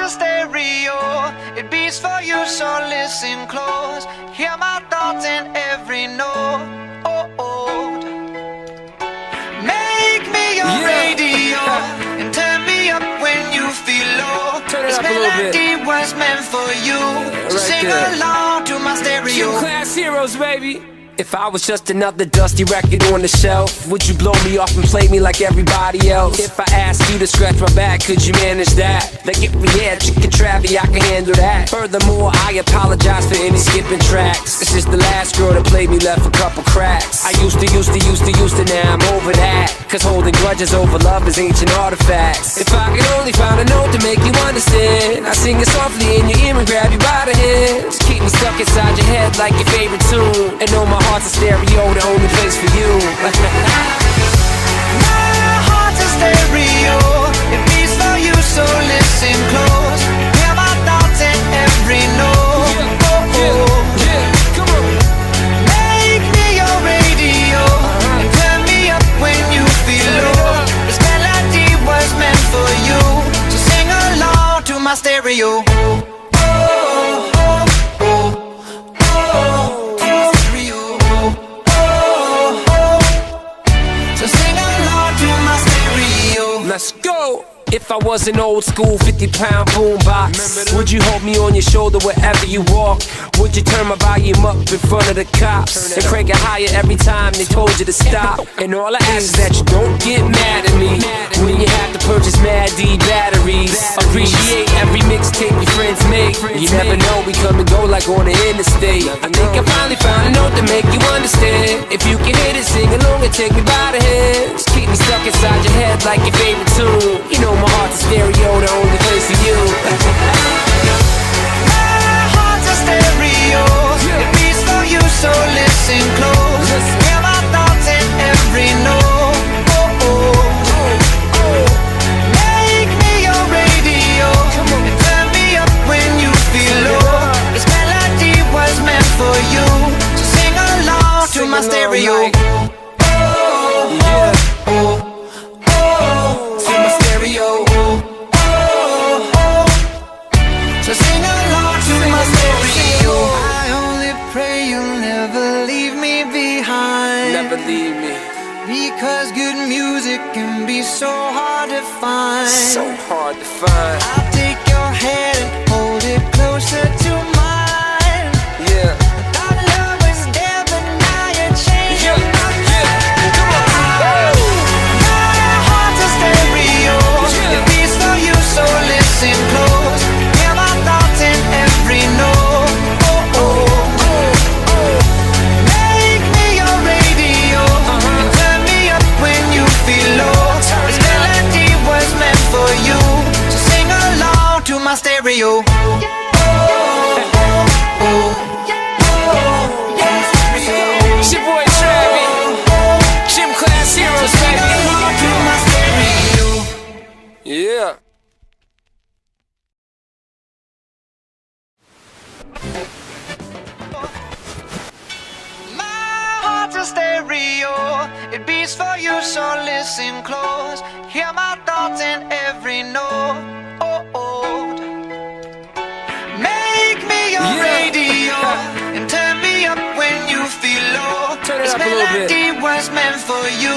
Stereo, it beats for you, so listen close. Hear my thoughts in every note. Make me your radio and turn me up when you feel low. This melody was meant for you, so sing along to my stereo. Class heroes, baby. If I was just another dusty record on the shelf, would you blow me off and play me like everybody else? If I asked you to scratch my back, could you manage that? Like if we had chicken travy, I can handle that. Furthermore, I apologize for any skipping tracks. It's just the last girl that played me left a couple cracks. I used to, now I'm over that. Cause holding grudges over love is ancient artifacts. If I could only find a note to make you understand, I sing it softly in your ear and grab you by the hands. Keep me stuck inside your head like your favorite tune, and know my heart's a stereo, the only place for you. My heart's a stereo, it beats for you, so listen close. Hear my thoughts in every note. Come on. Make me your radio and turn me up when you feel low. This melody was meant for you, so sing along to my stereo. Let's go! If I was an old school 50-pound boombox, would you hold me on your shoulder wherever you walk? Would you turn my volume up in front of the cops and crank it higher every time they told you to stop? And all I ask is that you don't get mad at me when you have to purchase Mad D batteries. Appreciate every mixtape your friends make. You never know, we come and go like on the interstate. I think I finally found a note to make you understand. If you can hit it, sing along and take me by the hands. Keep me stuck inside your head like your favorite tune. You know my heart's a stereo, the only place for you. My heart's a stereo, it beats for you, so listen close. Hear my thoughts in every note. Make me your radio and turn me up when you feel low. This melody was meant for you, so sing along to my stereo. So sing along to my stereo. I only pray you'll never leave me behind. Never leave me. Because good music can be so hard to find. So hard to find. I'll take your hand and hold it closer to mine. Yeah. Thought love was dead, but now you're changing my mind. Come on. My heart's a stereo, it beats for you, so listen close. Hear my thoughts in every note. Make me your radio and turn me up when you feel low. This melody was meant for you, so sing along to my stereo. It's your boy Travi, Gym Class Heroes, Sing along to my stereo. Yeah. My heart's a stereo, it beats for you, so listen close. Hear my thoughts in every note. Make me your radio and turn me up when you feel low. Turn it This up a little bit. melody was meant for you,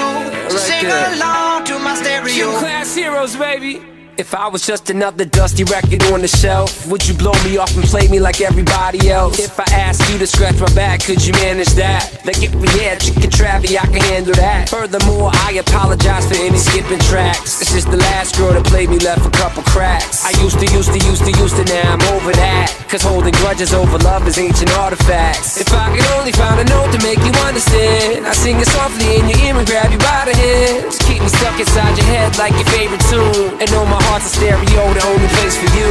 so Right sing there. along to my stereo. Gym Class Heroes, baby. If I was just another dusty record on the shelf, would you blow me off and play me like everybody else? If I asked you to scratch my back, could you manage that? Like if we had chicken travy, I can handle that. Furthermore, I apologize for any skipping tracks. It's just the last girl that played me left a couple cracks. I used to, now I'm over that. Cause holding grudges over love is ancient artifacts. If I could only find a note to make you understand, I sing it softly in your ear and grab you by the hands. Keep me stuck inside your head like your favorite tune, and know my heart's a stereo, the only place for you.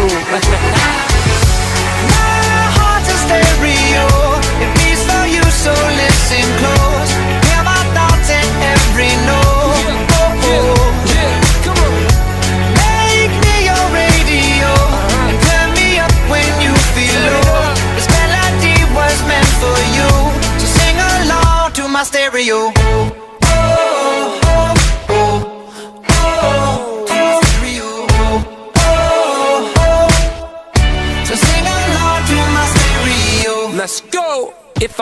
My heart's a stereo, it beats for you, so listen close. Hear my thoughts in every note. Come on. Make me your radio and turn me up when you feel low. This melody was meant for you, so sing along to my stereo.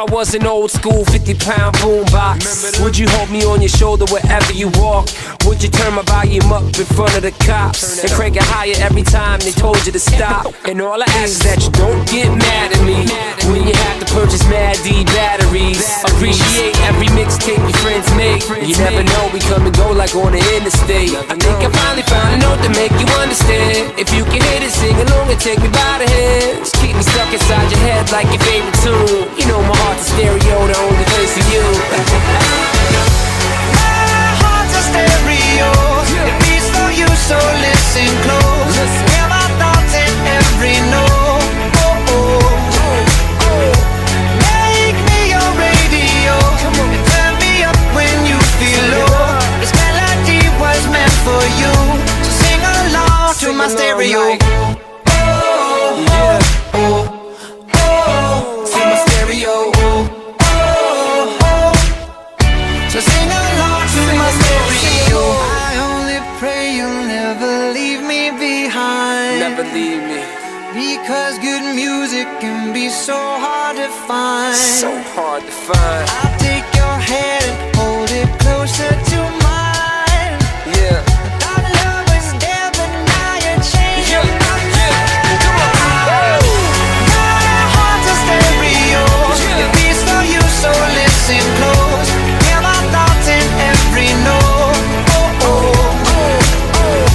was an old school 50-pound boombox, would you hold me on your shoulder wherever you walk? Would you turn my volume up in front of the cops and crank it higher every time they told you to stop? And all I ask is that you don't get mad at me when you have to purchase Mad D batteries. Appreciate every mixtape your friends make. You never know, we come and go like on the interstate. I think I finally found a note to make you understand. If you can hit it, sing along and take me by the hands. Keep me stuck inside your head like your favorite tune. You know my heart's a stereo, the only place for you. My heart's a stereo, it beats for you, so listen close. Hear my thoughts in every note. Oh, oh. Make me your radio and turn me up when you feel low. This melody was meant for you, so sing along to my stereo. So sing along to my stereo. I only pray you'll never leave me behind. Never leave me. Because good music can be so hard to find. So hard to find. I'll take your hand and hold it closer to mine. Yeah. Our love was there, but now you're changing my mind. Come on. My heart's a stereo, it beats for you, so listen close. Hear my thoughts in every note. Oh, oh, oh.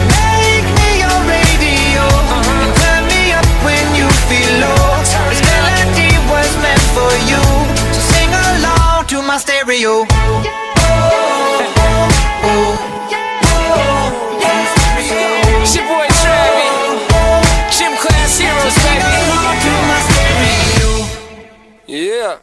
Make me your radio and turn me up when you feel low. This melody was meant for you, so sing along to my stereo. It's your boy Travis, Gym Class Heroes, baby. Sing along to my stereo. Yeah.